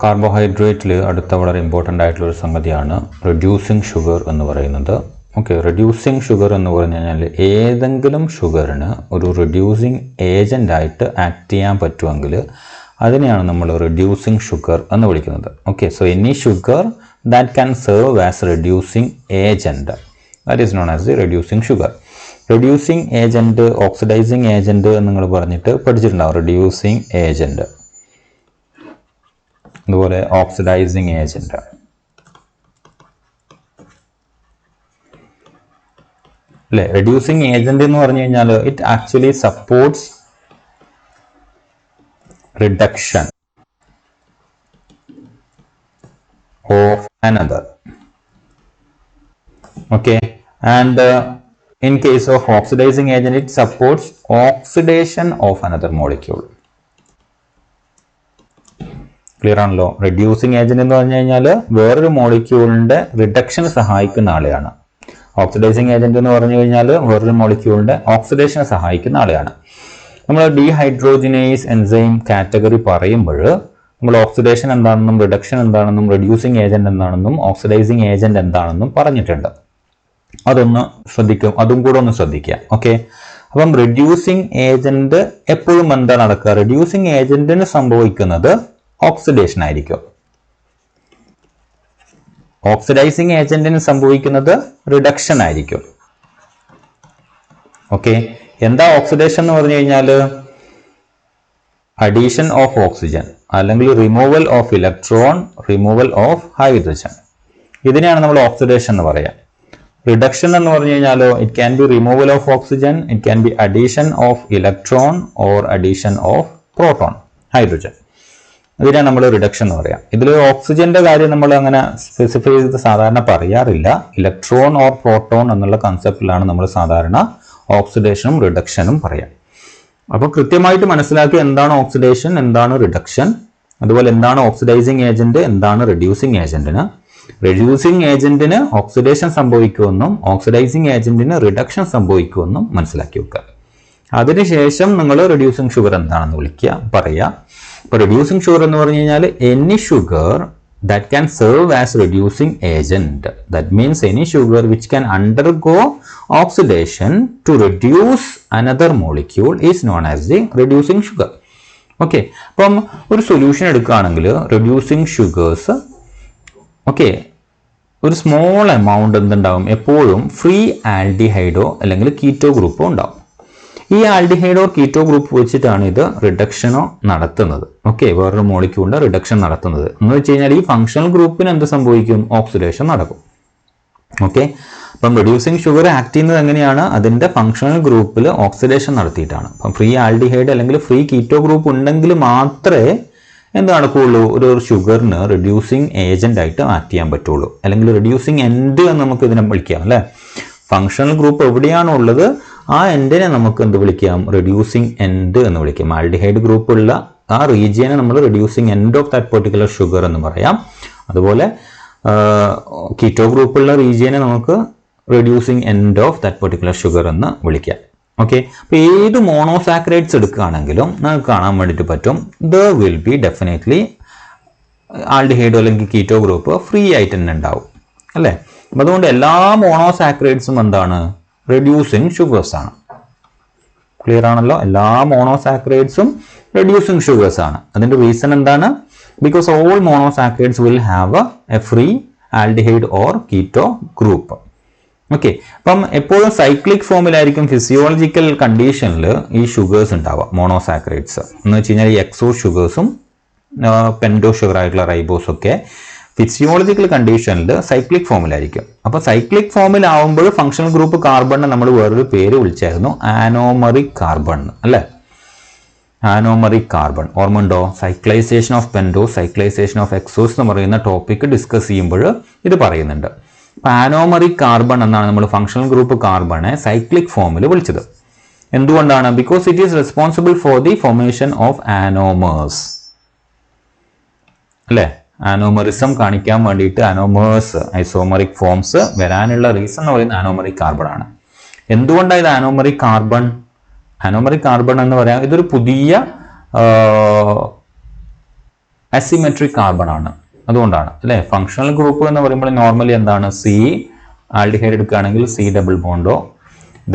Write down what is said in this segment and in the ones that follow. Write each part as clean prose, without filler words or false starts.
കാർബോഹൈഡ്രേറ്റിൽ അടുത്ത വളരെ ഇമ്പോർട്ടൻ്റ് ആയിട്ടുള്ളൊരു സംഗതിയാണ് റെഡ്യൂസിങ് ഷുഗർ എന്ന് പറയുന്നത്. ഓക്കെ, റെഡ്യൂസിങ് ഷുഗർ എന്ന് പറഞ്ഞു കഴിഞ്ഞാൽ ഏതെങ്കിലും ഷുഗറിന് ഒരു റെഡ്യൂസിങ് ഏജൻ്റായിട്ട് ആക്ട് ചെയ്യാൻ പറ്റുമെങ്കിൽ അതിനെയാണ് നമ്മൾ റെഡ്യൂസിങ് ഷുഗർ എന്ന് വിളിക്കുന്നത്. Okay, so any sugar that can serve as reducing agent, that is known as the reducing sugar. Reducing agent, oxidising agent നിങ്ങൾ പറഞ്ഞിട്ട് പഠിച്ചിട്ടുണ്ടാവും. റെഡ്യൂസിങ് ഏജൻറ്റ്, അതുപോലെ ഓക്സിഡൈസിങ് ഏജൻറ്റ്. അല്ലേ, റെഡ്യൂസിങ് ഏജന്റ് എന്ന് പറഞ്ഞു കഴിഞ്ഞാൽ it actually supports reduction of another. Okay, and in case of oxidizing agent it supports oxidation of another molecule. Clear ആണല്ലോ? Reducing agent എന്ന് പറഞ്ഞു കഴിഞ്ഞാൽ വേറൊരു മോളിക്യൂളിന്റെ റിഡക്ഷന് സഹായിക്കുന്ന ആളെയാണ്. ഓക്സിഡൈസിങ് ഏജന്റ് എന്ന് പറഞ്ഞു കഴിഞ്ഞാൽ വേറൊരു മോളിക്യൂളിന്റെ ഓക്സിഡേഷനെ സഹായിക്കുന്ന ആളെയാണ്. നമ്മൾ ഡീഹൈഡ്രോജിനേസ് എൻസൈം കാറ്റഗറി പറയുമ്പോൾ നമ്മൾ ഓക്സിഡേഷൻ എന്താണെന്നും റിഡക്ഷൻ എന്താണെന്നും റെഡ്യൂസിങ് ഏജന്റ് എന്താണെന്നും ഓക്സിഡൈസിങ് ഏജന്റ് എന്താണെന്നും പറഞ്ഞിട്ടുണ്ട്. അതും കൂടെ ഒന്ന് ശ്രദ്ധിക്കുക. ഓക്കെ, അപ്പം റെഡ്യൂസിങ് ഏജന്റ് എപ്പോഴും എന്താ നടക്കുക? റെഡ്യൂസിങ് ഏജന്റിന് സംഭവിക്കുന്നത് ഓക്സിഡേഷൻ ആയിരിക്കും. ഓക്സിഡൈസിങ് ഏജന്റിന് സംഭവിക്കുന്നത് റിഡക്ഷൻ ആയിരിക്കും. ഓക്കെ, എന്താ ഓക്സിഡേഷൻ എന്ന് പറഞ്ഞു കഴിഞ്ഞാൽ അഡീഷൻ ഓഫ് ഓക്സിജൻ അല്ലെങ്കിൽ removal of electron, removal of hydrogen, ഇതിനെയാണ് നമ്മൾ ഓക്സിഡേഷൻ എന്ന് പറയാം. റിഡക്ഷൻ എന്ന് പറഞ്ഞു കഴിഞ്ഞാൽ it can be removal of oxygen, it can be addition of electron or addition of proton, hydrogen. ഇതിനാണ് നമ്മൾ റിഡക്ഷൻ എന്ന് പറയാം. ഇതിൽ ഓക്സിജന്റെ കാര്യം നമ്മൾ അങ്ങനെ സ്പെസിഫൈ ചെയ്ത് സാധാരണ പറയാറില്ല. ഇലക്ട്രോൺ ഓർ പ്രോട്ടോൺ എന്നുള്ള കൺസെപ്റ്റിലാണ് നമ്മൾ സാധാരണ ഓക്സിഡേഷനും റിഡക്ഷനും പറയാം. അപ്പോൾ കൃത്യമായിട്ട് മനസ്സിലാക്കി എന്താണ് ഓക്സിഡേഷൻ, എന്താണ് റിഡക്ഷൻ, അതുപോലെ എന്താണ് ഓക്സിഡൈസിങ് ഏജന്റ്, എന്താണ് റെഡ്യൂസിങ് ഏജന്റിന്. റെഡ്യൂസിങ് ഏജന്റിന് ഓക്സിഡേഷൻ സംഭവിക്കുമെന്നും ഓക്സിഡൈസിങ് ഏജന്റിന് റിഡക്ഷൻ സംഭവിക്കുമെന്നും മനസ്സിലാക്കി വെക്കുക. അതിനുശേഷം നിങ്ങൾ റെഡ്യൂസിങ് ഷുഗർ എന്താണെന്ന് പറയാ. ഇപ്പൊ റെഡ്യൂസിങ് ഷുഗർ എന്ന് പറഞ്ഞു കഴിഞ്ഞാൽ any sugar that can serve as reducing agent, that means any sugar which can undergo oxidation to reduce another molecule is known as the reducing sugar. Okay, അപ്പം ഒരു solution എടുക്കുകയാണെങ്കിൽ reducing sugars, okay, ഒരു small amount എന്തുണ്ടാവും? എപ്പോഴും free ആൽഡിഹൈഡോ അല്ലെങ്കിൽ keto ഗ്രൂപ്പോ ഉണ്ടാവും. ഈ ആൽഡിഹൈഡോ keto group വെച്ചിട്ടാണ് ഇത് റിഡക്ഷനോ നടത്തുന്നത്. ഓക്കെ, വേറൊരു മോളിക്യൂളിന്റെ റിഡക്ഷൻ നടത്തുന്നത് എന്ന് വെച്ച് കഴിഞ്ഞാൽ ഈ ഫങ്ഷണൽ ഗ്രൂപ്പിന് എന്ത് സംഭവിക്കും? ഓക്സിഡേഷൻ നടക്കും. ഓക്കെ, അപ്പം റെഡ്യൂസിങ് ഷുഗർ ആക്ട് ചെയ്യുന്നത് എങ്ങനെയാണ്? അതിന്റെ ഫങ്ഷണൽ ഗ്രൂപ്പിൽ ഓക്സിഡേഷൻ നടത്തിയിട്ടാണ്. അപ്പം ഫ്രീ ആൽഡിഹൈഡ് അല്ലെങ്കിൽ ഫ്രീ കീറ്റോ ഗ്രൂപ്പ് ഉണ്ടെങ്കിൽ മാത്രമേ എന്ത് നടക്കുകയുള്ളൂ? ഒരു ഷുഗറിന് റെഡ്യൂസിങ് ഏജന്റ് ആയിട്ട് ആക്ട് ചെയ്യാൻ പറ്റുള്ളൂ, അല്ലെങ്കിൽ റെഡ്യൂസിങ് എൻഡ് എന്ന് നമുക്ക് ഇതിനെ വിളിക്കാം. അല്ലെ, ഫങ്ഷണൽ ഗ്രൂപ്പ് എവിടെയാണോ ഉള്ളത് ആ എൻഡിനെ നമുക്ക് എന്ത് വിളിക്കാം? റെഡ്യൂസിങ് എൻഡ് എന്ന് വിളിക്കാം. ആൽഡിഹൈഡ് ഗ്രൂപ്പ് ഉള്ള ആ റീജിയനെ നമ്മൾ reducing end of that particular sugar എന്ന് പറയാം. അതുപോലെ കീറ്റോ ഗ്രൂപ്പുള്ള റീജിയനെ നമുക്ക് reducing end of that particular sugar എന്ന് വിളിക്കാം. ഓക്കെ, അപ്പൊ ഏത് മോണോസാക്കറൈഡ്സ് എടുക്കുകയാണെങ്കിലും നമുക്ക് കാണാൻ വേണ്ടിയിട്ട് പറ്റും ദർ വിൽ ബി ഡെഫിനറ്റ്ലി ആൽഡിഹൈഡോ അല്ലെങ്കിൽ കീറ്റോ ഗ്രൂപ്പ് ഫ്രീ ആയിട്ട് തന്നെ ഉണ്ടാവും. അല്ലേ, അതുകൊണ്ട് എല്ലാ മോണോസാക്കറൈഡ്സും എന്താണ്? റെഡ്യൂസിങ് ഷുഗേഴ്സ് ആണ്. ക്ലിയർ ആണല്ലോ? എല്ലാ മോണോസാക്കറൈഡ്സും റെഡ്യൂസിങ് ഷുഗേഴ്സ് ആണ്. അതിന്റെ റീസൺ എന്താണ്? Because all monosaccharides will have A free aldehyde or keto group. Okay, അപ്പം എപ്പോഴും സൈക്ലിക് ഫോമിലായിരിക്കും ഫിസിയോളജിക്കൽ കണ്ടീഷനിൽ ഈ ഷുഗേഴ്സ് ഉണ്ടാവുക, മോണോസാക്കറൈഡ്സ് എന്ന് വെച്ച് കഴിഞ്ഞാൽ ഈ എക്സോ ഷുഗേഴ്സും പെൻഡോ ഷുഗർ ആയിട്ടുള്ള റൈബോസും ഒക്കെ ഫിസിയോളജിക്കൽ കണ്ടീഷനിൽ സൈക്ലിക് ഫോമിലായിരിക്കും. അപ്പൊ സൈക്ലിക് ഫോമിലാവുമ്പോൾ ഫങ്ഷണൽ ഗ്രൂപ്പ് കാർബണിനെ നമ്മൾ വേറൊരു പേര് വിളിച്ചായിരുന്നു ആനോമറിക് കാർബൺ. അല്ലെ, ആനോമറിക് കാർബൺ ഓർമ്മയുണ്ടോ? Cyclisation of pentose, cyclisation of hexose എന്ന് പറയുന്ന ടോപ്പിക് ഡിസ്കസ് ചെയ്യുമ്പോൾ ഇത് പറയുന്നുണ്ട്. ആനോമറിക് കാർബൺ എന്നാണ് നമ്മൾ ഫങ്ഷണൽ ഗ്രൂപ്പ് കാർബണെ സൈക്ലിക് ഫോമിൽ വിളിച്ചത്. എന്തുകൊണ്ടാണ്? Because it is responsible for the formation of anomers. അല്ലെ, ആനോമറിസം കാണിക്കാൻ വേണ്ടിയിട്ട് ആനോമേഴ്സ്, ഐസോമറിക് ഫോംസ് വരാനുള്ള റീസൺ എന്ന് പറയുന്നത് ആനോമറിക് കാർബൺ ആണ്. എന്തുകൊണ്ടാണ് ഇത് ആനോമറിക് കാർബൺ? ആനോമറിക് കാർബൺ എന്ന് പറയാം ഇതൊരു പുതിയ അസിമെട്രിക് കാർബൺ ആണ്. അതുകൊണ്ടാണ് അല്ലെ. ഫങ്ഷണൽ ഗ്രൂപ്പ് എന്ന് പറയുമ്പോൾ നോർമലി എന്താണ്, സി ആൽഡിഹൈഡ് എടുക്കുകയാണെങ്കിൽ സി ഡബിൾ ബോണ്ടോ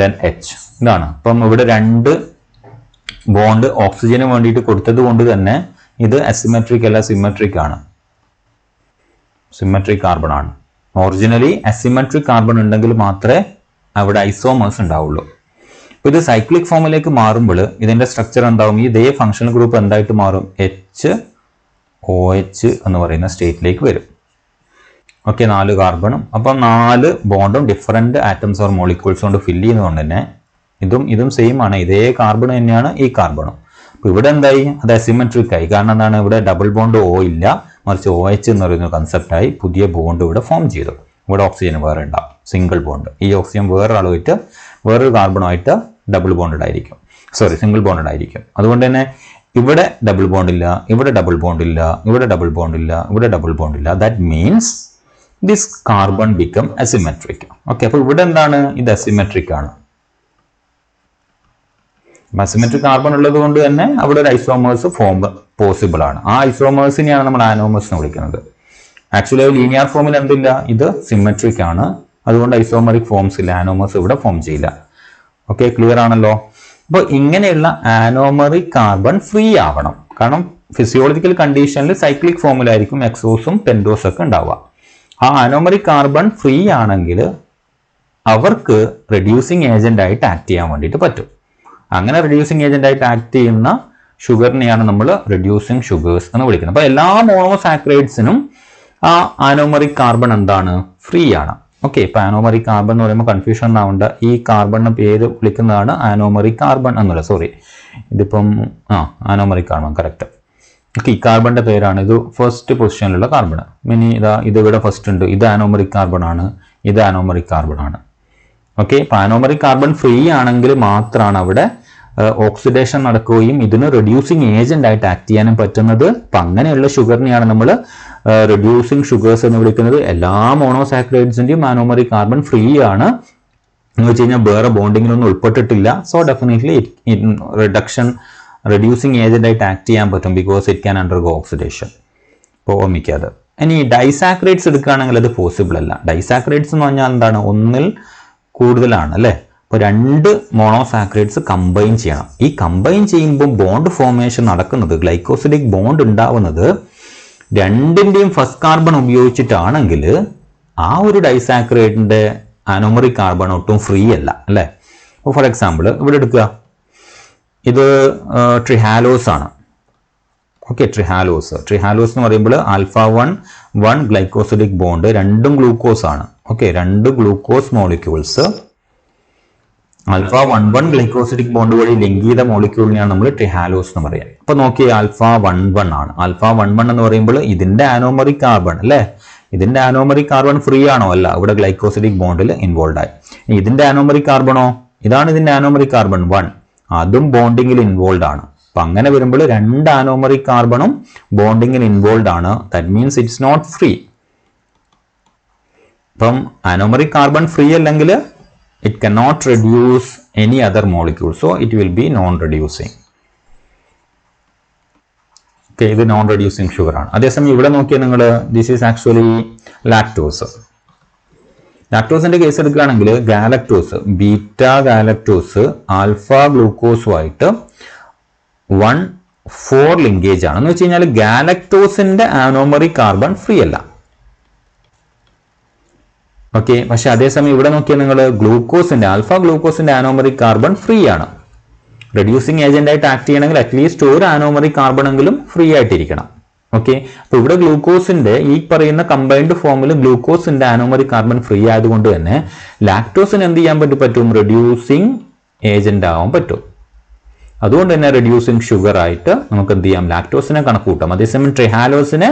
ദെൻ എച്ച്, ഇതാണ്. അപ്പം ഇവിടെ 2 ബോണ്ട് ഓക്സിജന് വേണ്ടിയിട്ട് കൊടുത്തത് കൊണ്ട് തന്നെ ഇത് അസിമെട്രിക് അല്ല, സിമെട്രിക് ആണ്, സിമെട്രിക് കാർബൺ ആണ്. ഒറിജിനലി അസിമെട്രിക് കാർബൺ ഉണ്ടെങ്കിൽ മാത്രമേ അവിടെ ഐസോമേഴ്സ് ഉണ്ടാവുള്ളൂ. അപ്പോൾ ഇത് സൈക്ലിക് ഫോമിലേക്ക് മാറുമ്പോൾ ഇതിന്റെ സ്ട്രക്ചർ എന്താവും, ഇതേ ഫങ്ഷണൽ ഗ്രൂപ്പ് എന്തായിട്ട് മാറും, HOH എന്ന് പറയുന്ന സ്റ്റേറ്റിലേക്ക് വരും. ഓക്കെ, 4 കാർബണും അപ്പം 4 ബോണ്ടും ഡിഫറെന്റ് ആറ്റംസ് ഓർ മോളിക്യൂൾസ് കൊണ്ട് ഫില്ല് ചെയ്യുന്നതുകൊണ്ട് തന്നെ ഇതും സെയിം ആണ്, ഇതേ കാർബൺ തന്നെയാണ് ഈ കാർബണും. അപ്പൊ ഇവിടെ എന്തായി, അത് അസിമെട്രിക് ആയി. കാരണം എന്താണ്, ഇവിടെ ഡബിൾ ബോണ്ട് O ഇല്ല, മറിച്ച് OH എന്ന് പറയുന്ന കൺസെപ്റ്റ് ആയി. പുതിയ ബോണ്ട് ഇവിടെ ഫോം ചെയ്തു. ഇവിടെ ഓക്സിജൻ വേറെ ഉണ്ടാവും, സിംഗിൾ ബോണ്ട്. ഈ ഓക്സിജൻ വേറൊരാളുമായിട്ട് വേറൊരു കാർബണുമായിട്ട് ഡബിൾ ബോണ്ടഡ് ആയിരിക്കും, സിംഗിൾ ബോണ്ടഡ് ആയിരിക്കും. അതുകൊണ്ട് തന്നെ ഇവിടെ ഡബിൾ ബോണ്ട് ഇല്ല, ഇവിടെ ഡബിൾ ബോണ്ട് ഇല്ല, ഇവിടെ ഡബിൾ ബോണ്ട് ഇല്ല, ഇവിടെ ഡബിൾ ബോണ്ട് ഇല്ല. That means this carbon become asymmetric. Okay, അപ്പൊ ഇവിടെ എന്താണ്, ഇത് അസിമെട്രിക് ആണ്. അസിമെട്രിക് കാർബൺ ഉള്ളത് കൊണ്ട് തന്നെ അവിടെ ഒരു ഐസോമേഴ്സ് ഫോം പോസിബിൾ ആണ്. ആ ഐസോമേഴ്സിനെയാണ് നമ്മൾ ആനോമേഴ്സ് എന്ന് വിളിക്കുന്നത്. ആക്ച്വലി ലീനിയർ ഫോമിൽ എന്തില്ല, ഇത് സിമെട്രിക് ആണ്, അതുകൊണ്ട് ഐസോമറിക് ഫോംസ് ഇല്ല, ആനോമേഴ്സ് ഇവിടെ ഫോം ചെയ്യില്ല. ഓക്കെ, ക്ലിയർ ആണല്ലോ. അപ്പോൾ ഇങ്ങനെയുള്ള ആനോമറിക് കാർബൺ ഫ്രീ ആവണം. കാരണം ഫിസിയോളജിക്കൽ കണ്ടീഷനിൽ സൈക്ലിക് ഫോമിലായിരിക്കും എക്സോസും പെൻറ്റോസും ഒക്കെ ഉണ്ടാവുക. ആ ആനോമറിക് കാർബൺ ഫ്രീ ആണെങ്കിൽ അവർക്ക് റെഡ്യൂസിങ് ഏജന്റ് ആയിട്ട് ആക്ട് ചെയ്യാൻ വേണ്ടിയിട്ട് പറ്റും. അങ്ങനെ റെഡ്യൂസിങ് ഏജന്റ് ആയിട്ട് ആക്ട് ചെയ്യുന്ന ഷുഗറിനെയാണ് നമ്മൾ റെഡ്യൂസിങ് ഷുഗേഴ്സ് എന്ന് വിളിക്കുന്നത്. അപ്പോൾ എല്ലാ മോണോസാക്രൈഡ്സിനും ആ ആനോമറിക് കാർബൺ എന്താണ്, ഫ്രീ ആണ്. ഓക്കെ, ഇപ്പൊ ആനോമറിക് കാർബൺ എന്ന് പറയുമ്പോൾ കൺഫ്യൂഷൻ ഉണ്ടാവേണ്ട, ഈ കാർബണിന്റെ പേര് വിളിക്കുന്നതാണ് ആനോമറിക് കാർബൺ എന്നുള്ള, സോറി ഇതിപ്പം ആനോമറിക് കാർബൺ കറക്റ്റ്. ഓക്കെ, ഈ കാർബണിന്റെ പേരാണ്, ഇത് ഫസ്റ്റ് പൊസിഷനിലുള്ള കാർബൺ. ഇനി ഇത് ഇവിടെ ഫസ്റ്റ് ഉണ്ട്, ഇത് ആനോമറിക് കാർബൺ ആണ്, ഇത് ആനോമറിക് കാർബൺ ആണ്. ഓക്കെ, ഇപ്പൊ ആനോമറിക് കാർബൺ ഫ്രീ ആണെങ്കിൽ മാത്രമാണ് അവിടെ ഓക്സിഡേഷൻ നടക്കുകയും ഇതിന് റെഡ്യൂസിങ് ഏജന്റ് ആയിട്ട് ആക്ട് ചെയ്യാനും പറ്റുന്നത്. അപ്പൊ അങ്ങനെയുള്ള ഷുഗറിനെയാണ് നമ്മൾ റെഡ്യൂസിങ് ഷുഗേഴ്സ് എന്ന് വിളിക്കുന്നത്. എല്ലാ മോണോസാക്രൈഡ്സിന്റെയും ആനോമറിക് കാർബൺ ഫ്രീ ആണ് എന്ന് വെച്ച് കഴിഞ്ഞാൽ വേറെ ബോണ്ടിങ്ങിലൊന്നും ഉൾപ്പെട്ടിട്ടില്ല. സോ ഡെഫിനറ്റ്ലി റെഡ്യൂസിങ് ഏജന്റ് ആയിട്ട് ആക്ട് ചെയ്യാൻ പറ്റും, because it can undergo oxidation. ഇപ്പോൾ ഓർമ്മിക്കാതെ. ഇനി ഡൈസാക്രൈഡ്സ് എടുക്കുകയാണെങ്കിൽ അത് പോസിബിൾ അല്ല. ഡൈസാക്രൈഡ്സ് എന്ന് പറഞ്ഞാൽ എന്താണ്, ഒന്നിൽ കൂടുതലാണ് അല്ലേ. അപ്പോൾ 2 മോണോസാക്രൈഡ്സ് കമ്പൈൻ ചെയ്യണം. ഈ കമ്പൈൻ ചെയ്യുമ്പോൾ ബോണ്ട് ഫോർമേഷൻ നടക്കുന്നത്, ഗ്ലൈക്കോസിഡിക് ബോണ്ട് ഉണ്ടാവുന്നത് 2ന്റെയും ഫസ്റ്റ് കാർബൺ ഉപയോഗിച്ചിട്ടാണെങ്കിൽ ആ ഒരു ഡൈസാക്രൈഡിന്റെ ആനോമറിക് കാർബൺ ഒട്ടും ഫ്രീ അല്ല അല്ലേ. അപ്പോൾ ഫോർ എക്സാമ്പിൾ ഇവിടെ എടുക്കുക, ഇത് ട്രിഹാലോസ് ആണ്. ഓക്കെ, ട്രിഹാലോസ് എന്ന് പറയുമ്പോൾ α1 ഗ്ലൈക്കോസിഡിക് ബോണ്ട്, 2ഉം ഗ്ലൂക്കോസ് ആണ്. Okay, 2 glucose molecules α11 glycosidic bond വഴി ലിങ്ക് ചെയ്ത മോളിക്യൂളിനെയാണ് നമ്മൾ ട്രിഹാലോസ് എന്ന് പറയാം. അപ്പൊ നോക്കി, α11 ആണ്. α11 എന്ന് പറയുമ്പോൾ ഇതിന്റെ ആനോമറിക് കാർബൺ അല്ലെ, ഇതിന്റെ ആനോമറിക് കാർബൺ ഫ്രീ ആണോ, അല്ല, ഇവിടെ ഗ്ലൈക്കോസിഡിക് ബോണ്ടിൽ ഇൻവോൾവ് ആയി. ഇതിന്റെ ആനോമറിക് കാർബണോ, ഇതാണ് ഇതിന്റെ ആനോമറിക് കാർബൺ 1, അതും ബോണ്ടിങ്ങിൽ ഇൻവോൾവ് ആണ്. അപ്പൊ അങ്ങനെ വരുമ്പോൾ 2 ആനോമറിക് കാർബണും ബോണ്ടിങ്ങിൽ ഇൻവോൾവ് ആണ്. That means it's not free. അപ്പം ആനോമറിക് കാർബൺ ഫ്രീ അല്ലെങ്കിൽ it cannot reduce any other molecule, so it will be non-reducing. Okay, ഇത് non-reducing sugar ആണ്. അതേസമയം ഇവിടെ നോക്കിയാൽ നിങ്ങൾ, this is actually lactose. ലാക്ടോസിന്റെ കേസ് എടുക്കുകയാണെങ്കിൽ ഗാലക്ടോസ്, ബീറ്റ ഗാലക്ടോസ് ആൽഫ ഗ്ലൂക്കോസുമായിട്ട് 1,4 ലിങ്കേജ് ആണ്. എന്ന് വെച്ച് കഴിഞ്ഞാൽ ഗാലക്ടോസിന്റെ ആനോമറിക് കാർബൺ ഫ്രീ അല്ല. ഓക്കെ, പക്ഷെ അതേസമയം ഇവിടെ നോക്കിയാൽ നിങ്ങൾ ആൽഫ ഗ്ലൂക്കോസിന്റെ ആനോമറിക് കാർബൺ ഫ്രീ ആണ്. റെഡ്യൂസിങ് ഏജന്റ് ആയിട്ട് ആക്ട് ചെയ്യണമെങ്കിൽ അറ്റ്ലീസ്റ്റ് ഒരു ആനോമറിക് കാർബൺ എങ്കിലും ഫ്രീ ആയിട്ടിരിക്കണം. ഓക്കെ, അപ്പൊ ഇവിടെ ഗ്ലൂക്കോസിന്റെ ഈ പറയുന്ന കമ്പൈൻഡ് ഫോമിൽ ഗ്ലൂക്കോസിന്റെ ആനോമറിക് കാർബൺ ഫ്രീ ആയതുകൊണ്ട് തന്നെ ലാക്ടോസിന് എന്ത് ചെയ്യാൻ പറ്റും, റെഡ്യൂസിങ് ഏജന്റ് ആവാൻ പറ്റും. അതുകൊണ്ട് തന്നെ റെഡ്യൂസിങ് ഷുഗർ ആയിട്ട് നമുക്ക് എന്ത് ചെയ്യാം, ലാക്ടോസിനെ കണക്കൂട്ടാം. അതേസമയം ട്രിഹാലോസിനെ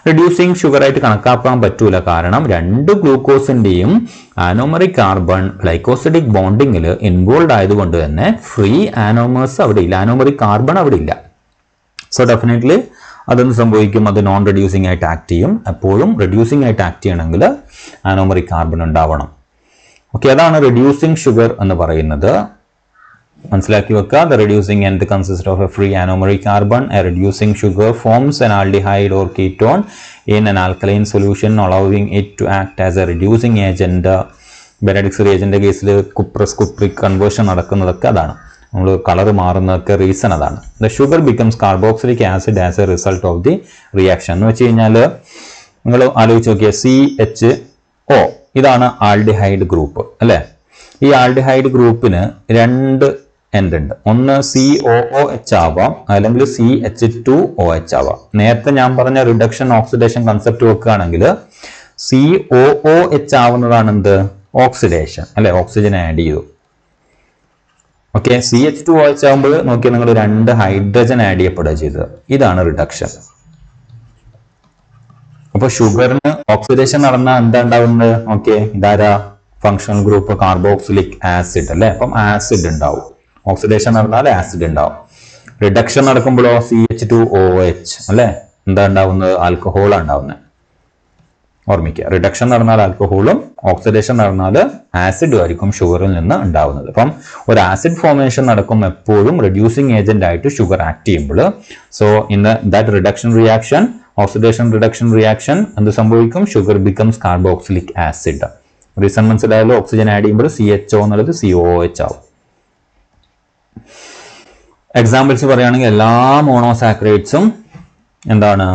റെഡ്യൂസിങ് ഷുഗർ ആയിട്ട് കണക്കാക്കാൻ പറ്റൂല. കാരണം 2 ഗ്ലൂക്കോസിന്റെയും ആനോമറിക് കാർബൺ ഗ്ലൈക്കോസിഡിക് ബോണ്ടിങ്ങിൽ ഇൻവോൾവ് ആയതുകൊണ്ട് തന്നെ ഫ്രീ ആനോമേഴ്സ് അവിടെ ഇല്ല, ആനോമറിക് കാർബൺ അവിടെ ഇല്ല. സോ ഡെഫിനറ്റ്ലി അതൊന്ന് സംഭവിക്കും, അത് നോൺ റെഡ്യൂസിങ് ആയിട്ട് ആക്ട് ചെയ്യും. എപ്പോഴും റെഡ്യൂസിങ് ആയിട്ട് ആക്ട് ചെയ്യണമെങ്കിൽ ആനോമറിക് കാർബൺ ഉണ്ടാവണം. ഓക്കെ, അതാണ് റെഡ്യൂസിങ് ഷുഗർ എന്ന് പറയുന്നത്. മനസ്സിലാക്കി വെക്കുക. The reducing end consists of a free anomeric carbon. A reducing sugar forms an aldehyde or ketone in an alkaline solution, allowing it to act as a reducing agent. Benedict's റിയേജന്റെ കേസിൽ cuprous cupric conversion നടക്കുന്നതൊക്കെ അതാണ്, നമ്മൾ colour മാറുന്നതൊക്കെ reason അതാണ്. The sugar becomes carboxylic acid as a result of the reaction എന്ന് വെച്ച് കഴിഞ്ഞാൽ നിങ്ങൾ ആലോചിച്ച് നോക്കിയാൽ CHO ഇതാണ് ആൽഡിഹൈഡ് ഗ്രൂപ്പ് അല്ലേ. ഈ ആൽഡിഹൈഡ് ഗ്രൂപ്പിന് രണ്ട് എൻഡ് ഉണ്ട്. ഒന്ന് COOH ആവാം, അല്ലെങ്കിൽ CH2OH ആവാം. നേരത്തെ ഞാൻ പറഞ്ഞ റിഡക്ഷൻ ഓക്സിഡേഷൻ കൺസെപ്റ്റ് വെക്കുകയാണെങ്കിൽ COOH ആവുന്നതാണ് എന്ത്, ഓക്സിഡേഷൻ അല്ലെ, ഓക്സിജൻ ആഡ് ചെയ്തു. ഓക്കെ, CH2OH ആകുമ്പോൾ നോക്കിയാൽ നിങ്ങൾ രണ്ട് ഹൈഡ്രജൻ ആഡ് ചെയ്യപ്പെടുക ചെയ്തത്, ഇതാണ് റിഡക്ഷൻ. അപ്പൊ ഷുഗറിന് ഓക്സിഡേഷൻ നടന്നാൽ എന്താ ഉണ്ടാവുന്നത്, ഓക്കെ ഇതാരാ, ഫങ്ഷണൽ ഗ്രൂപ്പ് കാർബോക്സിലിക് ആസിഡ് അല്ലെ. അപ്പം ആസിഡ് ഉണ്ടാവും, ഓക്സിഡേഷൻ നടന്നാൽ ആസിഡ് ഉണ്ടാവും. റിഡക്ഷൻ നടക്കുമ്പോഴോ CH2OH അല്ലെ, എന്താ ഉണ്ടാവുന്നത്, ആൽക്കഹോൾ ഉണ്ടാവുന്നത്. ഓർമ്മിക്കുക, റിഡക്ഷൻ നടന്നാൽ ആൽക്കഹോളും ഓക്സിഡേഷൻ നടന്നാൽ ആസിഡും ആയിരിക്കും ഷുഗറിൽ നിന്ന് ഉണ്ടാവുന്നത്. അപ്പം ഒരു ആസിഡ് ഫോർമേഷൻ നടക്കും എപ്പോഴും റെഡ്യൂസിങ് ഏജന്റ് ആയിട്ട് ഷുഗർ ആക്ട് ചെയ്യുമ്പോൾ. So in that reduction reaction, oxidation reduction reaction എന്ത് സംഭവിക്കും, sugar becomes carboxylic acid. Reason മനസ്സിലായാലും, ഓക്സിജൻ ആഡ് ചെയ്യുമ്പോൾ CHO എന്നുള്ളത് COOH ആവും. എക്സാമ്പിൾസ് പറയുകയാണെങ്കിൽ എല്ലാ മോണോസാക്രൈഡ്സും എന്താണ്,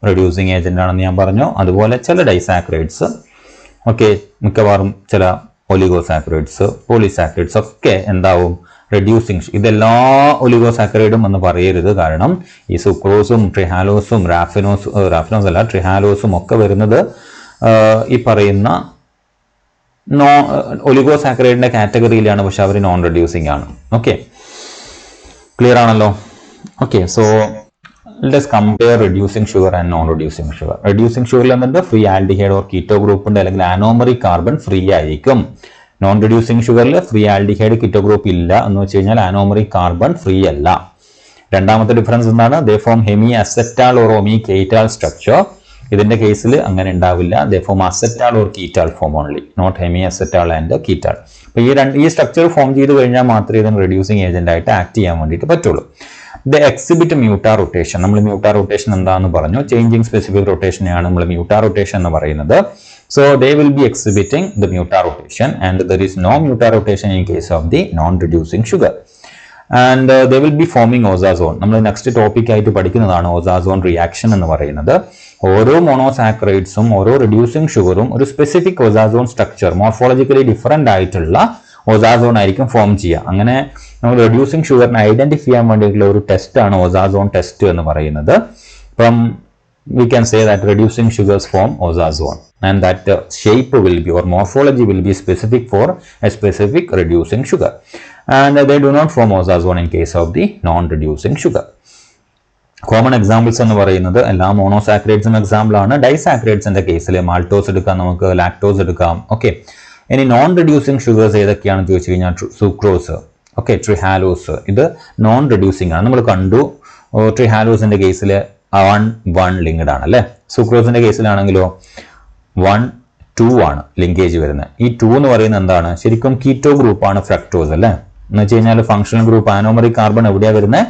റെഡ്യൂസിങ് ഏജന്റ് ആണെന്ന് ഞാൻ പറഞ്ഞു. അതുപോലെ ചില ഡൈസാക്രൈഡ്സ്, ഓക്കെ മിക്കവാറും ചില ഒലിഗോസാക്രൈഡ്സ്, പോളിസാക്രൈഡ്സ് ഒക്കെ എന്താവും, റെഡ്യൂസിങ്. ഇതെല്ലാ ഒലിഗോസാക്രൈഡും എന്ന് പറയരുത്, കാരണം ഈ സുക്രോസും ട്രിഹാലോസും റാഫിനോസ് അല്ല ട്രിഹാലോസും ഒക്കെ വരുന്നത് ഈ പറയുന്ന ഒലിഗോസാക്രൈഡിന്റെ കാറ്റഗറിയിലാണ്, പക്ഷെ അവർ നോൺ റെഡ്യൂസിങ് ആണ്. ഓക്കെ, ക്ലിയർ ആണല്ലോ. Okay, so let's compare reducing sugar and non reducing sugar. Reducing ഷുഗറിൽ എന്തുണ്ട്, free aldehyde or keto group ഉണ്ട്, അല്ലെങ്കിൽ ആനോമറിക് കാർബൺ ഫ്രീ ആയിരിക്കും. നോൺ റെഡ്യൂസിങ് ഷുഗറിൽ ഫ്രീ ആൽഡിഹൈഡ് കീറ്റോ ഗ്രൂപ്പ് ഇല്ല എന്ന് വെച്ച് കഴിഞ്ഞാൽ ആനോമറിക് കാർബൺ ഫ്രീ അല്ല. രണ്ടാമത്തെ ഡിഫറൻസ് എന്താണ്, they form hemi acetal or hemi ketal structure. ഇതിന്റെ കേസിൽ അങ്ങനെ ഉണ്ടാവില്ല, they form acetal or ketal form only, not hemi acetal and ketal. അപ്പൊ ഈ സ്ട്രക്ചർ ഫോം ചെയ്ത് കഴിഞ്ഞാൽ മാത്രമേ ഇതിന് റെഡ്യൂസിങ് ഏജന്റ് ആയിട്ട് ആക്ട് ചെയ്യാൻ വേണ്ടിയിട്ട് പറ്റുള്ളൂ. The exhibit mutarotation. നമ്മൾ മ്യൂട്ടാ റൊട്ടേഷൻ എന്താണെന്ന് പറഞ്ഞു, ചേഞ്ചിങ് സ്പെസിഫിക് റൊട്ടേഷനെയാണ് നമ്മൾ മ്യൂട്ടാ റൊട്ടേഷൻ എന്ന് പറയുന്നത്. So they will be exhibiting the mutarotation and there is no mutarotation in case of the non reducing sugar. And they will be forming osazone. നമ്മൾ next topic ആയിട്ട് പഠിക്കുന്നതാണ് ഓസാസോൺ reaction എന്ന് പറയുന്നത്. ഓരോ മോണോസാക്രൈഡ്സും ഓരോ reducing ഷുഗറും ഒരു specific ഓസാസോൺ structure, morphologically different ആയിട്ടുള്ള ഓസാസോൺ ആയിരിക്കും ഫോം ചെയ്യുക. അങ്ങനെ നമ്മൾ റെഡ്യൂസിങ് ഷുഗറിനെ ഐഡന്റിഫൈ ചെയ്യാൻ വേണ്ടിയിട്ടുള്ള ഒരു ടെസ്റ്റ് ആണ് ഓസാസോൺ ടെസ്റ്റ് എന്ന് പറയുന്നത്. അപ്പം we can say that reducing sugars form ozazone, and that shape will be or morphology will be specific for a specific reducing sugar, and they do not form ozazone in case of the non-reducing sugar. Common examples എന്ന് പറയുന്നത് എല്ലാ മോണോസാക്രൈഡ്സും example ആണ്. ഡൈസാക്രൈഡ്സിന്റെ കേസിൽ maltose എടുക്കാം, നമുക്ക് lactose എടുക്കാം. Okay, ഇനി non reducing sugars ഏതൊക്കെയാണെന്ന് ചോദിച്ചു കഴിഞ്ഞാൽ സുക്രോസ്, ഓക്കെ ട്രിഹാലോസ്, ഇത് നോൺ റെഡ്യൂസിങ് ആണ്. നമ്മൾ കണ്ടു ട്രിഹാലോസിന്റെ കേസിൽ 1 ലിങ്ക്ഡ് ആണ് അല്ലെ. സുക്രോസിന്റെ കേസിലാണെങ്കിലോ 1-2 ആണ് ലിങ്കേജ് വരുന്നത്. ഈ 2 എന്ന് പറയുന്നത് എന്താണ്, ശരിക്കും കീറ്റോ ഗ്രൂപ്പാണ് ഫ്രക്ടോസ് അല്ലെ. എന്ന് വെച്ച് കഴിഞ്ഞാൽ ഫങ്ഷണൽ ഗ്രൂപ്പ് ആനോമറിക് കാർബൺ എവിടെയാണ് വരുന്നത്,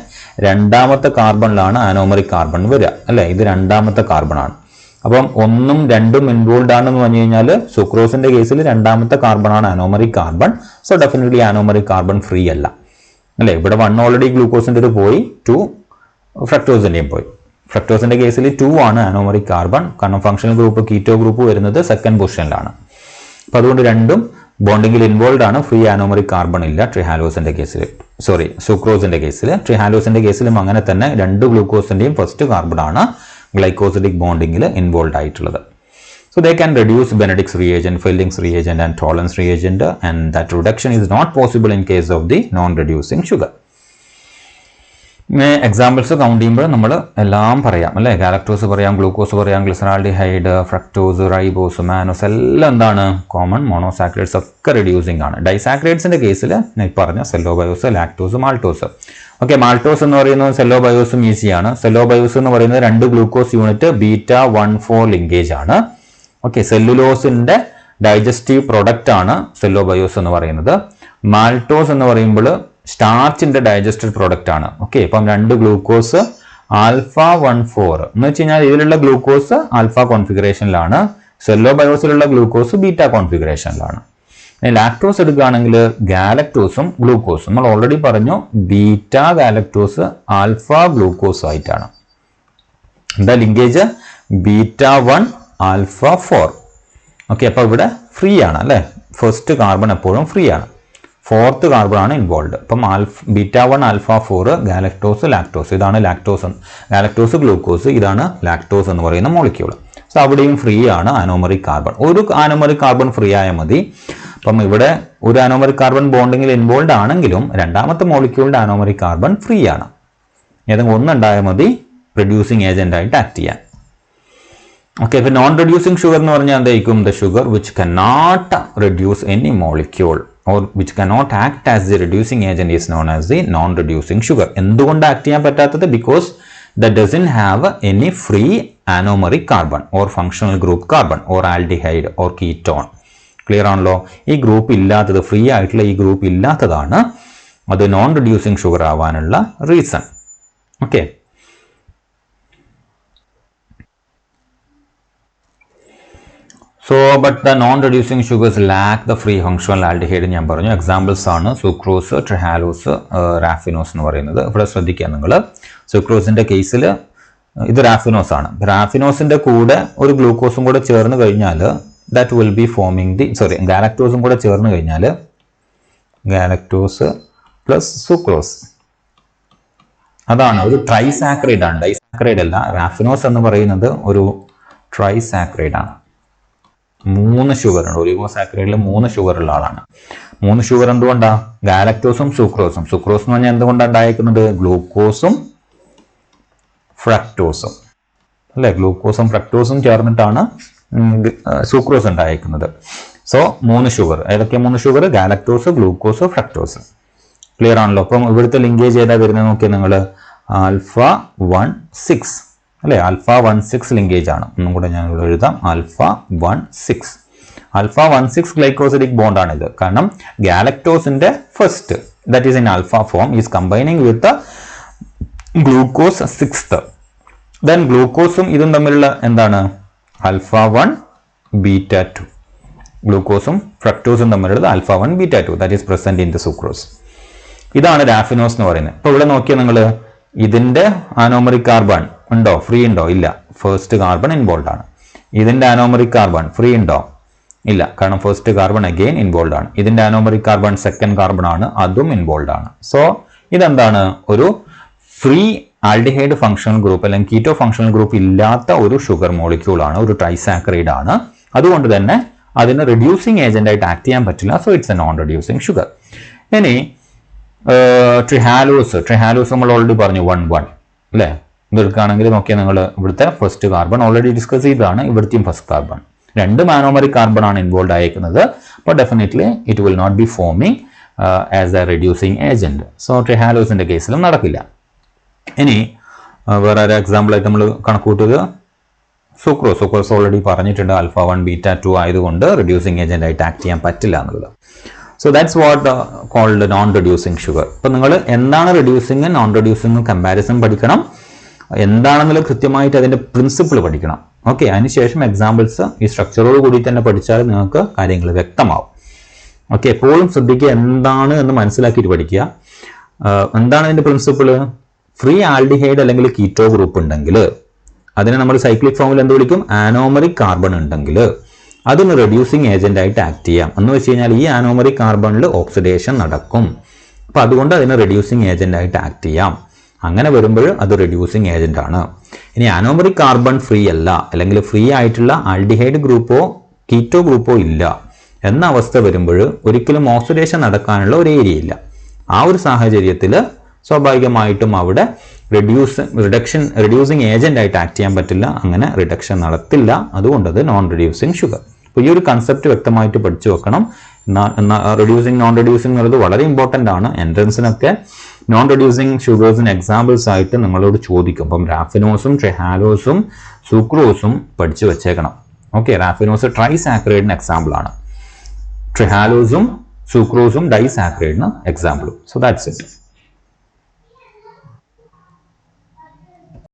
രണ്ടാമത്തെ കാർബണിലാണ് ആനോമറിക് കാർബൺ വരിക അല്ലെ. ഇത് രണ്ടാമത്തെ കാർബൺ ആണ്. അപ്പം 1ഉം 2ഉം ഇൻവോൾവ് ആണെന്ന് പറഞ്ഞു കഴിഞ്ഞാൽ സുക്രോസിന്റെ കേസിൽ രണ്ടാമത്തെ കാർബൺ ആണ് anomeric carbon. So definitely anomeric carbon free അല്ല അല്ലെ. ഇവിടെ 1 ഓൾറെഡി ഗ്ലൂക്കോസിന്റെ പോയി, 2 ഫ്രക്ടോസിന്റെയും പോയി. ഫ്രക്ടോസിന്റെ കേസിൽ 2 ആണ് ആനോമറിക് കാർബൺ, കാരണം ഫങ്ഷണൽ ഗ്രൂപ്പ് കീറ്റോ ഗ്രൂപ്പ് വരുന്നത് സെക്കൻഡ് പൊസിഷനിലാണ്. അപ്പൊ അതുകൊണ്ട് രണ്ടും ബോണ്ടിങ്ങിൽ ഇൻവോൾവ് ആണ്. ഫ്രീ ആനോമറിക് കാർബൺ ഇല്ല ട്രിഹാലോസിന്റെ കേസിൽ, സുക്രോസിന്റെ കേസിൽ. ട്രിഹാലോസിന്റെ കേസിലും അങ്ങനെ തന്നെ 2 ഗ്ലൂക്കോസിന്റെയും ഫസ്റ്റ് കാർബൺ ആണ് ഗ്ലൈക്കോസിഡിക് ബോണ്ടിങ്ങിൽ ഇൻവോൾവ് ആയിട്ടുള്ളത്. So they can reduce Benedict's reagent, Fielding's reagent and Tollens reagent, and that reduction is not possible in case of the non-reducing sugar. Examples count ചെയ്യുമ്പോൾ നമ്മൾ എല്ലാം പറയാം അല്ലെ. ഗാലക്ടോസ് പറയാം, ഗ്ലൂക്കോസ് പറയാം, glyceraldehyde, fructose, ribose, mannose എല്ലാം എന്താണ് common. Monosaccharides ഒക്കെ റെഡ്യൂസിങ് ആണ്. ഡൈസാക്രൈഡ്സിന്റെ കേസിൽ ഞാൻ പറഞ്ഞ cellobiose, lactose, maltose. Okay, maltose എന്ന് പറയുന്നത് സെല്ലോബയോസും ഈസിയാണ്. സെല്ലോബയോസ് എന്ന് പറയുന്നത് 2 ഗ്ലൂക്കോസ് യൂണിറ്റ് β14 ലിങ്കേജ് ആണ്. ഓക്കെ, സെല്ലുലോസിന്റെ ഡൈജസ്റ്റീവ് പ്രൊഡക്റ്റ് ആണ് സെല്ലോബയോസ് എന്ന് പറയുന്നത്. മാൾട്ടോസ് എന്ന് പറയുമ്പോൾ സ്റ്റാർച്ചിന്റെ ഡൈജസ്റ്റഡ് പ്രോഡക്റ്റ് ആണ്. ഓക്കെ, ഇപ്പം 2 ഗ്ലൂക്കോസ് ആൽഫ 1,4 എന്ന് വെച്ച് കഴിഞ്ഞാൽ ഇതിലുള്ള ഗ്ലൂക്കോസ് ആൽഫ കോൺഫിഗറേഷനിലാണ്, സെല്ലോ ബയോസിലുള്ള ഗ്ലൂക്കോസ് ബീറ്റ കോൺഫിഗറേഷനിലാണ്. ലാക്ടോസ് എടുക്കുകയാണെങ്കിൽ ഗാലക്ടോസും ഗ്ലൂക്കോസും നമ്മൾ ഓൾറെഡി പറഞ്ഞു ബീറ്റ ഗാലക്ടോസ് ആൽഫ ഗ്ലൂക്കോസ് ആയിട്ടാണ്. എന്താ ലിങ്കേജ്? Beta 1 alpha 4. ഓക്കെ, അപ്പൊ ഇവിടെ ഫ്രീ ആണ് അല്ലെ, ഫസ്റ്റ് കാർബൺ എപ്പോഴും ഫ്രീ ആണ്, 4th കാർബൺ ആണ് ഇൻവോൾവ്. അപ്പം ബീറ്റ 1 ആൽഫ 4 ഗാലക്ടോസ് ലാക്ടോസ്, ഇതാണ് ലാക്ടോസ്, ഗാലക്ടോസ് ഗ്ലൂക്കോസ്, ഇതാണ് ലാക്ടോസ് എന്ന് പറയുന്ന മോളിക്യൂൾ. സോ അവിടെയും ഫ്രീ ആണ് ആനോമറിക് കാർബൺ. ഒരു ആനോമറിക് കാർബൺ ഫ്രീ ആയാൽ മതി. അപ്പം ഇവിടെ ഒരു ആനോമറിക് കാർബൺ ബോണ്ടിങ്ങിൽ ഇൻവോൾവ് ആണെങ്കിലും രണ്ടാമത്തെ മോളിക്യൂളിന്റെ ആനോമറിക് കാർബൺ ഫ്രീ ആണ്. ഏതെങ്കിലും ഒന്നുണ്ടായാൽ മതി റെഡ്യൂസിങ് ഏജന്റ് ആയിട്ട് ആക്ട് ചെയ്യാൻ. ഓക്കെ, ഇപ്പൊ നോൺ റെഡ്യൂസിങ് ഷുഗർ എന്ന് പറഞ്ഞാൽ എന്തായിരിക്കും? The sugar which cannot reduce any molecule or which cannot act as the reducing agent is known as the non-reducing sugar. എന്തുകൊണ്ട് ആക്ട് ചെയ്യാൻ പറ്റാത്തത്? because that doesn't have any free anomeric carbon or functional group carbon or aldehyde or ketone. Clear ആണല്ലോ? ഈ group ഇല്ലാത്തത്, free ആയിട്ടുള്ള ഈ group ഇല്ലാത്തതാണ് അത് നോൺ റെഡ്യൂസിങ് ഷുഗർ ആവാനുള്ള reason. Okay, so but the non reducing sugars lack the free functional aldehyde ഞാൻ പറഞ്ഞു. എക്സാമ്പിൾസ് ആണ് സുക്രോസ്, ട്രിഹാലോസ്, റാഫിനോസ് എന്ന് പറയുന്നത്. ഇവിടെ ശ്രദ്ധിക്കുക നിങ്ങൾ, സുക്രോസിന്റെ കേസിൽ ഇത് റാഫിനോസ് ആണ്. റാഫിനോസിന്റെ കൂടെ ഒരു ഗ്ലൂക്കോസും കൂടെ ചേർന്ന് കഴിഞ്ഞാൽ that will be forming the ഗാലക്ടോസും കൂടെ ചേർന്ന് കഴിഞ്ഞാൽ ഗാലക്ടോസ് പ്ലസ് സുക്രോസ്, അതാണ് ഒരു ട്രൈസാക്രൈഡ് ആണ്, ഡൈസാക്രൈഡ് അല്ല. റാഫിനോസ് എന്ന് പറയുന്നത് ഒരു ട്രൈസാക്രൈഡ് ആണ്. 3 ഷുഗർ ഉണ്ട്. ഒലിഗോസാക്രൈഡിൽ 3 ഷുഗർ ഉള്ള ആളാണ്. 3 ഷുഗർ എന്തുകൊണ്ടാ? ഗാലക്ടോസും സുക്രോസും. സുക്രോസ് എന്ന് പറഞ്ഞാൽ എന്തുകൊണ്ടാണ് ഉണ്ടായിരിക്കുന്നത്? ഗ്ലൂക്കോസും ഫ്രക്ടോസും അല്ലെ, ഗ്ലൂക്കോസും ഫ്രക്ടോസും ചേർന്നിട്ടാണ് സുക്രോസ് ഉണ്ടായിരിക്കുന്നത്. So 3 sugar. ഏതൊക്കെ 3 sugar? Galactose, glucose, fructose. Clear ആണല്ലോ? അപ്പം ഇവിടുത്തെ ലിങ്കേജ് ഏതാ വരുന്നത് നോക്കിയാൽ നിങ്ങൾ, ആൽഫ 1,6 അല്ലെ, ആൽഫ 1,6 ലിങ്കേജ് ആണ്. ഒന്നും കൂടെ ഞാൻ ഇവിടെ എഴുതാം, ആൽഫ 1,6. ആൽഫ 1,6 ഗ്ലൈക്കോസിഡിക് ബോണ്ട് ആണ് ഇത്. കാരണം ഗാലക്ടോസിന്റെ first that is in alpha form is combining with glucose 6th. Then ഗ്ലൂക്കോസും ഇതും തമ്മിലുള്ള എന്താണ്? Alpha 1 beta 2. ഗ്ലൂക്കോസും ഫ്രക്ടോസും തമ്മിലുള്ളത് alpha 1 beta 2 that is present in the sucrose. ഇതാണ് റാഫിനോസ് എന്ന് പറയുന്നത്. ഇപ്പൊ ഇവിടെ നോക്കിയാൽ നിങ്ങൾ, ഇതിന്റെ ആനോമറിക് കാർബൺ ഉണ്ടോ? ഫ്രീ ഉണ്ടോ? ഇല്ല, ഫസ്റ്റ് കാർബൺ ഇൻവോൾവ് ആണ്. ഇതിന്റെ ആനോമറിക് കാർബൺ ഫ്രീ ഉണ്ടോ? ഇല്ല, കാരണം ഫസ്റ്റ് കാർബൺ അഗെയിൻ ഇൻവോൾവ് ആണ്. ഇതിന്റെ ആനോമറിക് കാർബൺ സെക്കൻഡ് കാർബൺ ആണ്, അതും ഇൻവോൾവ് ആണ്. സോ ഇതെന്താണ്? ഒരു ഫ്രീ ആൽഡിഹൈഡ് ഫങ്ഷണൽ ഗ്രൂപ്പ് അല്ലെങ്കിൽ കീറ്റോ ഫങ്ഷണൽ ഗ്രൂപ്പ് ഇല്ലാത്ത ഒരു ഷുഗർ മോളിക്യൂൾ ആണ്, ഒരു ട്രൈസാക്രൈഡ് ആണ്. അതുകൊണ്ട് തന്നെ അതിന് റെഡ്യൂസിങ് ഏജന്റ് ആയിട്ട് ആക്ട് ചെയ്യാൻ പറ്റില്ല. So it's A non reducing sugar. ഇനി ട്രിഹാലോസ് നമ്മൾ ഓൾറെഡി പറഞ്ഞു 1,1 അല്ലേ. ഇതെടുക്കുകയാണെങ്കിൽ നോക്കിയാൽ നിങ്ങൾ, ഇവിടുത്തെ ഫസ്റ്റ് കാർബൺ ഓൾറെഡി ഡിസ്കസ് ചെയ്തതാണ്, ഇവിടുത്തെയും ഫസ്റ്റ് കാർബൺ. 2 ആനോമറിക് കാർബൺ ആണ് ഇൻവോൾവ് ആയിരിക്കുന്നത്. അപ്പോൾ definitely it will not be forming as a reducing agent. So ട്രിഹാലോസിന്റെ കേസിലും നടക്കില്ല. ഇനി വേറെ ഒരു എക്സാമ്പിൾ ആയിട്ട് നമ്മൾ കണക്കൂട്ടുക സുക്രോസ് ഓൾറെഡി പറഞ്ഞിട്ടുണ്ട്, ആൽഫ 1 ബീറ്റ 2 ആയതുകൊണ്ട് റെഡ്യൂസിങ് ഏജന്റ് ആയിട്ട് ആക്ട് ചെയ്യാൻ പറ്റില്ല എന്നുള്ളത്. So that's what called non reducing sugar. ഇപ്പൊ നിങ്ങൾ എന്താണ് റെഡ്യൂസിങ് നോൺ റെഡ്യൂസിങ് കമ്പാരിസൺ പഠിക്കണം, എന്താണെന്നുള്ള കൃത്യമായിട്ട് അതിന്റെ പ്രിൻസിപ്പിൾ പഠിക്കണം. ഓക്കെ, അതിനുശേഷം എക്സാമ്പിൾസ് ഈ സ്ട്രക്ചറോട് കൂടി തന്നെ പഠിച്ചാൽ നിങ്ങൾക്ക് കാര്യങ്ങൾ വ്യക്തമാവും. ഓക്കെ, എപ്പോഴും ശ്രദ്ധിക്കുക, എന്താണ് എന്ന് മനസ്സിലാക്കിയിട്ട് പഠിക്കുക. എന്താണ് അതിന്റെ പ്രിൻസിപ്പിള്? ഫ്രീ ആൽഡിഹൈഡ് അല്ലെങ്കിൽ കീറ്റോ ഗ്രൂപ്പ് ഉണ്ടെങ്കിൽ അതിനെ നമ്മൾ സൈക്ലിക് ഫോമിൽ എന്ത് വിളിക്കും? ആനോമറിക് കാർബൺ ഉണ്ടെങ്കിൽ അതിന് റെഡ്യൂസിങ് ഏജന്റ് ആയിട്ട് ആക്ട് ചെയ്യാം. എന്ന് വെച്ച് കഴിഞ്ഞാൽ ഈ ആനോമറിക് കാർബണിൽ ഓക്സിഡേഷൻ നടക്കും. അപ്പൊ അതുകൊണ്ട് അതിന് റെഡ്യൂസിങ് ഏജന്റ് ആയിട്ട് ആക്ട് ചെയ്യാം. അങ്ങനെ വരുമ്പോൾ അത് റെഡ്യൂസിങ് ഏജന്റ് ആണ്. ഇനി ആനോമറിക് കാർബൺ ഫ്രീ അല്ല, അല്ലെങ്കിൽ ഫ്രീ ആയിട്ടുള്ള ആൽഡിഹൈഡ് ഗ്രൂപ്പോ കീറ്റോ ഗ്രൂപ്പോ ഇല്ല എന്ന അവസ്ഥ വരുമ്പോൾ ഒരിക്കലും ഓക്സിഡേഷൻ നടക്കാനുള്ള ഒരു ഏരിയ ഇല്ല. ആ ഒരു സാഹചര്യത്തിൽ സ്വാഭാവികമായിട്ടും അവിടെ റെഡ്യൂസിങ് ഏജന്റ് ആയിട്ട് ആക്ട് ചെയ്യാൻ പറ്റില്ല, അങ്ങനെ റിഡക്ഷൻ നടത്തില്ല. അതുകൊണ്ട് അത് നോൺ റെഡ്യൂസിങ് ഷുഗർ. അപ്പോൾ ഈ ഒരു കൺസെപ്റ്റ് വ്യക്തമായിട്ട് പഠിച്ചു വെക്കണം. റെഡ്യൂസിങ് നോൺ റെഡ്യൂസിങ് എന്നുള്ളത് വളരെ ഇമ്പോർട്ടൻ്റ് ആണ്. എൻട്രൻസിനൊക്കെ നോൺ റെഡ്യൂസിങ് ഷുഗേഴ്സിന് എക്സാമ്പിൾസ് ആയിട്ട് നിങ്ങളോട് ചോദിക്കും. അപ്പം റാഫിനോസും ട്രിഹാലോസും സുക്രോസും പഠിച്ചു വെച്ചേക്കണം. ഓക്കെ, റാഫിനോസ് ട്രൈസാക്രൈഡിന് എക്സാമ്പിൾ ആണ്. ട്രിഹാലോസും സുക്രോസും ഡൈസാക്കറൈഡിന് എക്സാമ്പിളും. So that's it.